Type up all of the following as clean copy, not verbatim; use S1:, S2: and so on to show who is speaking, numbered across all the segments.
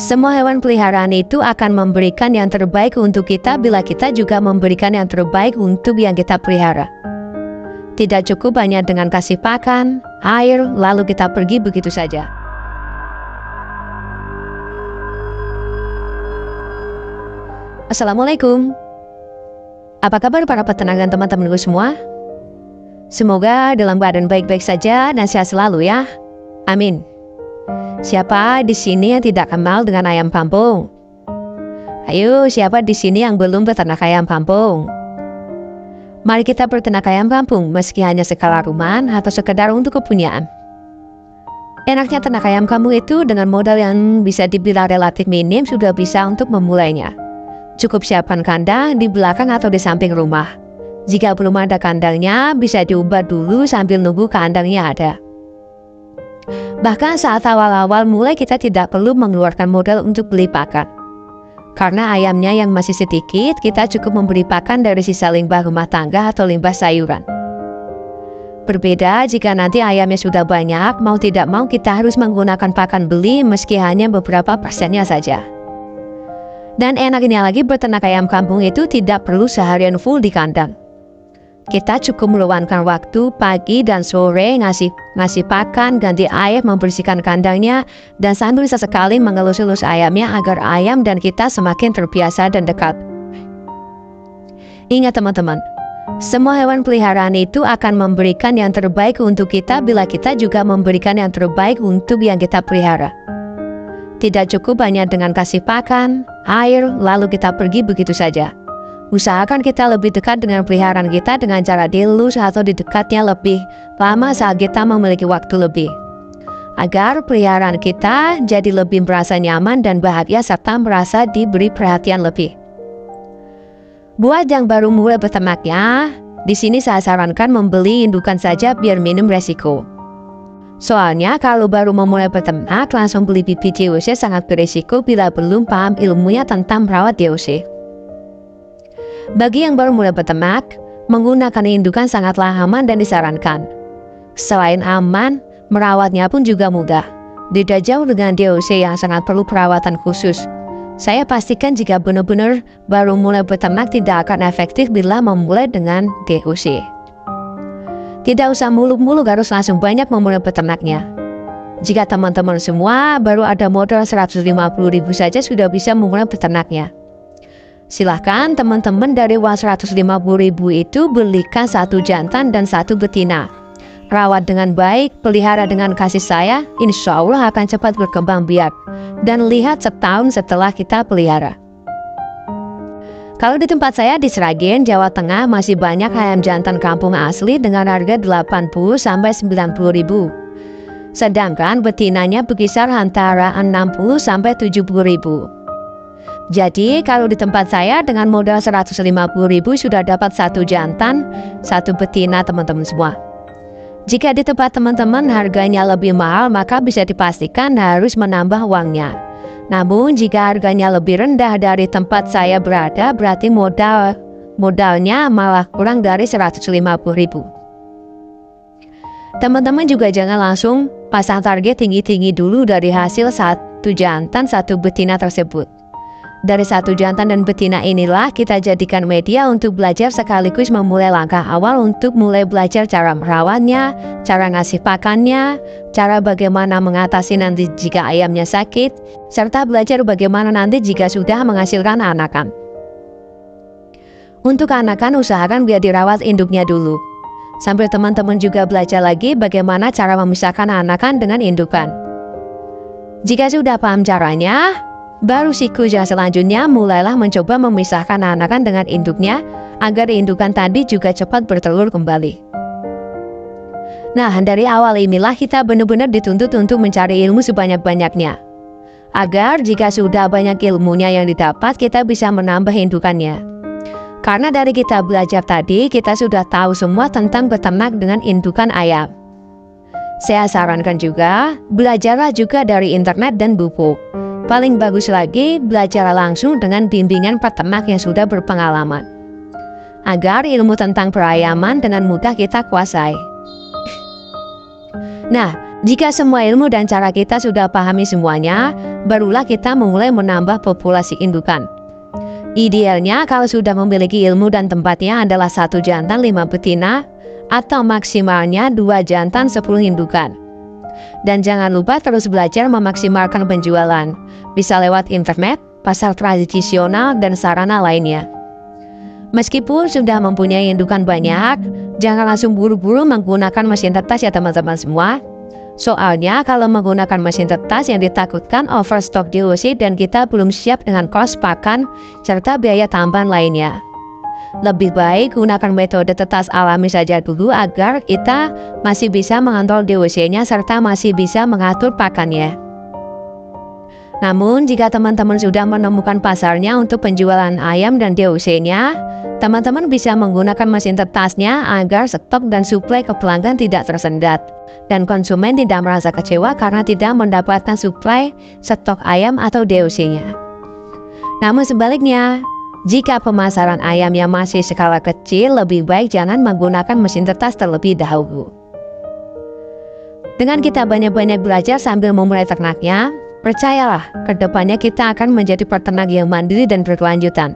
S1: Semua hewan peliharaan itu akan memberikan yang terbaik untuk kita bila kita juga memberikan yang terbaik untuk yang kita pelihara. Tidak cukup hanya dengan kasih pakan, air, lalu kita pergi begitu saja. Assalamualaikum. Apa kabar para peternak dan teman-temanku semua? Semoga dalam keadaan baik-baik saja dan sehat selalu ya. Amin. Siapa di sini yang tidak kenal dengan ayam kampung? Ayo, siapa di sini yang belum beternak ayam kampung? Mari kita berternak ayam kampung meski hanya skala rumahan atau sekedar untuk kepunyaan. Enaknya ternak ayam kampung itu dengan modal yang bisa dibilang relatif minim sudah bisa untuk memulainya. Cukup siapkan kandang di belakang atau di samping rumah. Jika belum ada kandangnya, bisa diubah dulu sambil nunggu kandangnya ada. Bahkan saat awal-awal mulai kita tidak perlu mengeluarkan modal untuk beli pakan. Karena ayamnya yang masih sedikit, kita cukup memberi pakan dari sisa limbah rumah tangga atau limbah sayuran. Berbeda jika nanti ayamnya sudah banyak, mau tidak mau kita harus menggunakan pakan beli meski hanya beberapa persennya saja. Dan enaknya lagi berternak ayam kampung itu tidak perlu seharian full di kandang. Kita cukup meluangkan waktu pagi dan sore ngasih pakan, ganti air, membersihkan kandangnya, dan sambil sesekali mengelus-elus ayamnya agar ayam dan kita semakin terbiasa dan dekat. Ingat teman-teman, semua hewan peliharaan itu akan memberikan yang terbaik untuk kita bila kita juga memberikan yang terbaik untuk yang kita pelihara. Tidak cukup hanya dengan kasih pakan, air, lalu kita pergi begitu saja. Usahakan kita lebih dekat dengan peliharaan kita dengan cara dielus atau di dekatnya lebih lama saat kita memiliki waktu lebih. Agar peliharaan kita jadi lebih merasa nyaman dan bahagia serta merasa diberi perhatian lebih. Buat yang baru mulai beternaknya, di sini saya sarankan membeli indukan saja biar minim resiko. Soalnya kalau baru memulai beternak langsung beli bibit DOC sangat berisiko bila belum paham ilmunya tentang merawat DOC. Bagi yang baru mulai beternak, menggunakan indukan sangatlah aman dan disarankan. Selain aman, merawatnya pun juga mudah. Beda jauh dengan DOC yang sangat perlu perawatan khusus. Saya pastikan jika benar-benar baru mulai beternak tidak akan efektif bila memulai dengan DOC. Tidak usah muluk-muluk harus langsung banyak memulai beternaknya. Jika teman-teman semua baru ada modal 150.000 saja sudah bisa memulai beternaknya. Silahkan teman-teman dari uang 150.000 itu belikan satu jantan dan satu betina. Rawat dengan baik, pelihara dengan kasih sayang, insya Allah akan cepat berkembang biak. Dan lihat setahun setelah kita pelihara. Kalau di tempat saya di Sragen, Jawa Tengah masih banyak ayam jantan kampung asli dengan harga 80-90.000. Sedangkan betinanya berkisar antara 60-70.000. Jadi kalau di tempat saya dengan modal 150.000 sudah dapat satu jantan, satu betina teman-teman semua. Jika di tempat teman-teman harganya lebih mahal maka bisa dipastikan harus menambah uangnya. Namun jika harganya lebih rendah dari tempat saya berada berarti modalnya malah kurang dari 150.000. Teman-teman juga jangan langsung pasang target tinggi-tinggi dulu dari hasil satu jantan satu betina tersebut. Dari satu jantan dan betina inilah kita jadikan media untuk belajar sekaligus memulai langkah awal untuk mulai belajar cara merawatnya, cara ngasih pakannya, cara bagaimana mengatasi nanti jika ayamnya sakit, serta belajar bagaimana nanti jika sudah menghasilkan anakan. Untuk anakan usahakan biar dirawat induknya dulu. Sambil teman-teman juga belajar lagi bagaimana cara memisahkan anakan dengan indukan. Jika sudah paham caranya, baru siklus yang selanjutnya mulailah mencoba memisahkan anakan dengan induknya agar indukan tadi juga cepat bertelur kembali. Nah, dari awal inilah kita benar-benar dituntut untuk mencari ilmu sebanyak-banyaknya. Agar jika sudah banyak ilmunya yang didapat, kita bisa menambah indukannya. Karena dari kita belajar tadi, kita sudah tahu semua tentang beternak dengan indukan ayam. Saya sarankan juga, belajarlah juga dari internet dan buku. Paling bagus lagi, belajar langsung dengan bimbingan peternak yang sudah berpengalaman. Agar ilmu tentang perayaman dengan mudah kita kuasai. Nah, jika semua ilmu dan cara kita sudah pahami semuanya, barulah kita mulai menambah populasi indukan. Idealnya kalau sudah memiliki ilmu dan tempatnya adalah 1 jantan 5 betina atau maksimalnya 2 jantan 10 indukan. Dan jangan lupa terus belajar memaksimalkan penjualan, bisa lewat internet, pasar tradisional, dan sarana lainnya. Meskipun sudah mempunyai indukan banyak, jangan langsung buru-buru menggunakan mesin tetas ya teman-teman semua. Soalnya kalau menggunakan mesin tetas yang ditakutkan overstock DOC dan kita belum siap dengan kos pakan serta biaya tambahan lainnya. Lebih baik gunakan metode tetas alami saja dulu agar kita masih bisa mengontrol DOC-nya serta masih bisa mengatur pakannya. Namun jika teman-teman sudah menemukan pasarnya untuk penjualan ayam dan DOC-nya, teman-teman bisa menggunakan mesin tetasnya agar stok dan suplai ke pelanggan tidak tersendat dan konsumen tidak merasa kecewa karena tidak mendapatkan suplai stok ayam atau DOC-nya. Namun sebaliknya, jika pemasaran ayamnya masih skala kecil, lebih baik jangan menggunakan mesin tetas terlebih dahulu. Dengan kita banyak-banyak belajar sambil memulai ternaknya, percayalah, kedepannya kita akan menjadi peternak yang mandiri dan berkelanjutan.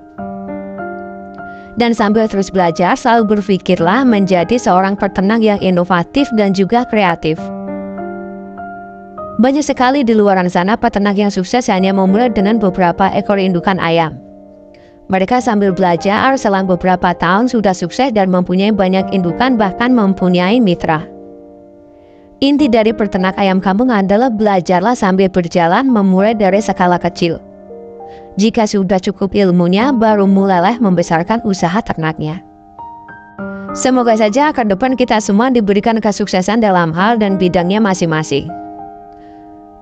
S1: Dan sambil terus belajar, selalu berpikirlah menjadi seorang peternak yang inovatif dan juga kreatif. Banyak sekali di luar sana peternak yang sukses hanya memulai dengan beberapa ekor indukan ayam. Mereka sambil belajar selang beberapa tahun sudah sukses dan mempunyai banyak indukan, bahkan mempunyai mitra. Inti dari peternak ayam kampung adalah belajarlah sambil berjalan, memulai dari skala kecil. Jika sudah cukup ilmunya, baru mulailah membesarkan usaha ternaknya. Semoga saja ke depan kita semua diberikan kesuksesan dalam hal dan bidangnya masing-masing.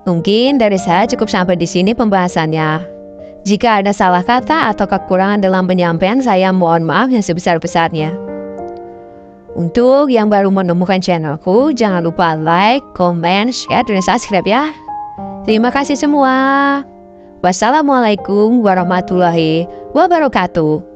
S1: Mungkin dari saya cukup sampai di sini pembahasannya. Jika ada salah kata atau kekurangan dalam penyampaian, saya mohon maaf yang sebesar-besarnya. Untuk yang baru menemukan channelku, jangan lupa like, comment, share, dan subscribe ya. Terima kasih semua. Wassalamualaikum warahmatullahi wabarakatuh.